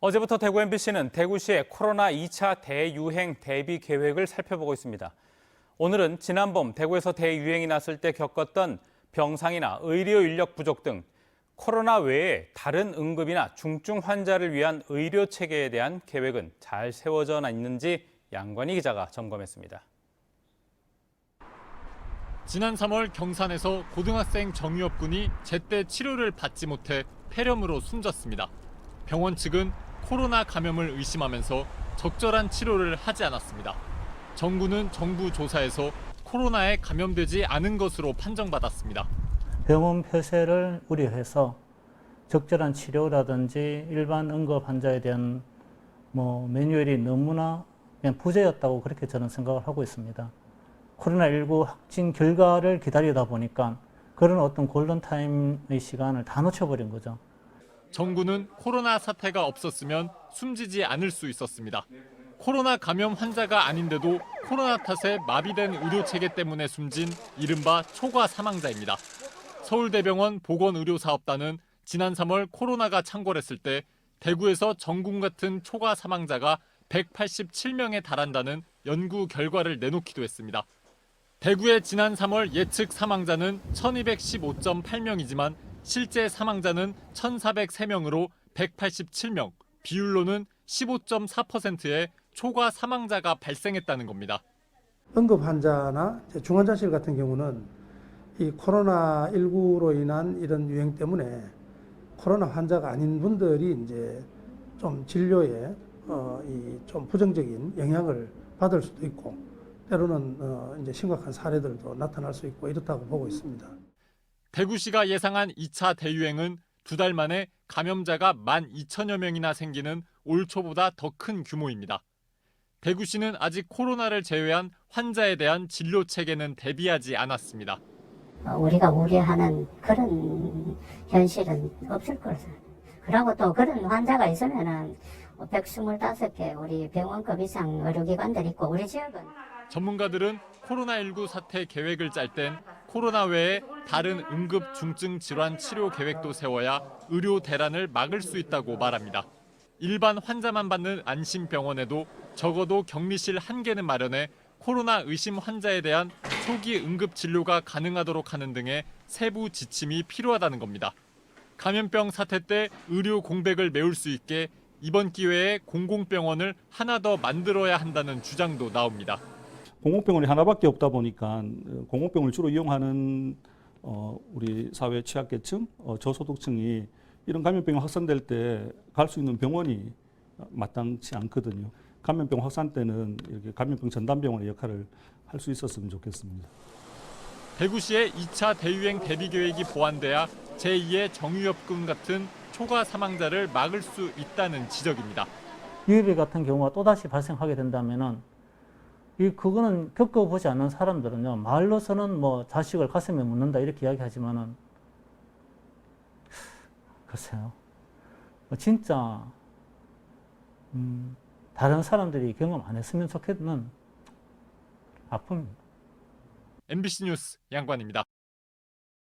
어제부터 대구 MBC는 대구시의 코로나 2차 대유행 대비 계획을 살펴보고 있습니다. 오늘은 지난 봄 대구에서 대유행이 났을 때 겪었던 병상이나 의료 인력 부족 등 코로나 외에 다른 응급이나 중증 환자를 위한 의료 체계에 대한 계획은 잘 세워져 있는지 양관희 기자가 점검했습니다. 지난 3월 경산에서 고등학생 정유엽 군이 제때 치료를 받지 못해 폐렴으로 숨졌습니다. 병원 측은 코로나 감염을 의심하면서 적절한 치료를 하지 않았습니다. 정부는 정부 조사에서 코로나에 감염되지 않은 것으로 판정받았습니다. 병원 폐쇄를 우려해서 적절한 치료라든지 일반 응급 환자에 대한 매뉴얼이 너무나 그냥 부재였다고 그렇게 저는 생각을 하고 있습니다. 코로나19 확진 결과를 기다리다 보니까 그런 어떤 골든타임의 시간을 다 놓쳐버린 거죠. 정부는 코로나 사태가 없었으면 숨지지 않을 수 있었습니다. 코로나 감염 환자가 아닌데도 코로나 탓에 마비된 의료 체계 때문에 숨진 이른바 초과 사망자입니다. 서울대병원 보건의료사업단은 지난 3월 코로나가 창궐했을 때 대구에서 정군 같은 초과 사망자가 187명에 달한다는 연구 결과를 내놓기도 했습니다. 대구의 지난 3월 예측 사망자는 1215.8명이지만 실제 사망자는 1,403명으로 187명, 비율로는 15.4%의 초과 사망자가 발생했다는 겁니다. 응급 환자나 중환자실 같은 경우는 이 코로나19로 인한 이런 유행 때문에 코로나 환자가 아닌 분들이 이제 좀 진료에 좀 부정적인 영향을 받을 수도 있고 때로는 이제 심각한 사례들도 나타날 수 있고 이렇다고 보고 있습니다. 대구시가 예상한 2차 대유행은 2달 만에 감염자가 12,000여 명이나 생기는 올 초보다 더 큰 규모입니다. 대구시는 아직 코로나를 제외한 환자에 대한 진료 체계는 대비하지 않았습니다. 우리가 우려하는 그런 현실은 없을 거라서. 그리고 또 그런 환자가 있으면은 125개 우리 병원급 이상 의료기관들 있고 우리 지역은. 전문가들은 코로나19 사태 계획을 짤 땐 코로나 외에 다른 응급 중증 질환 치료 계획도 세워야 의료 대란을 막을 수 있다고 말합니다. 일반 환자만 받는 안심병원에도 적어도 격리실 1개는 마련해 코로나 의심 환자에 대한 초기 응급 진료가 가능하도록 하는 등의 세부 지침이 필요하다는 겁니다. 감염병 사태 때 의료 공백을 메울 수 있게 이번 기회에 공공병원을 하나 더 만들어야 한다는 주장도 나옵니다. 공공병원이 하나밖에 없다 보니까 공공병원을 주로 이용하는 우리 사회 취약계층, 저소득층이 이런 감염병이 확산될 때 갈 수 있는 병원이 마땅치 않거든요. 감염병 확산 때는 이렇게 감염병 전담병원의 역할을 할 수 있었으면 좋겠습니다. 대구시의 2차 대유행 대비 계획이 보완돼야 제2의 정유엽 군 같은 초과 사망자를 막을 수 있다는 지적입니다. 유입 같은 경우가 또다시 발생하게 된다면은 그거는 겪어보지 않는 사람들은요, 말로서는 자식을 가슴에 묻는다 이렇게 이야기하지만은 글쎄요, 진짜 다른 사람들이 경험 안 했으면 좋겠는 아픔입니다. MBC 뉴스 양관입니다.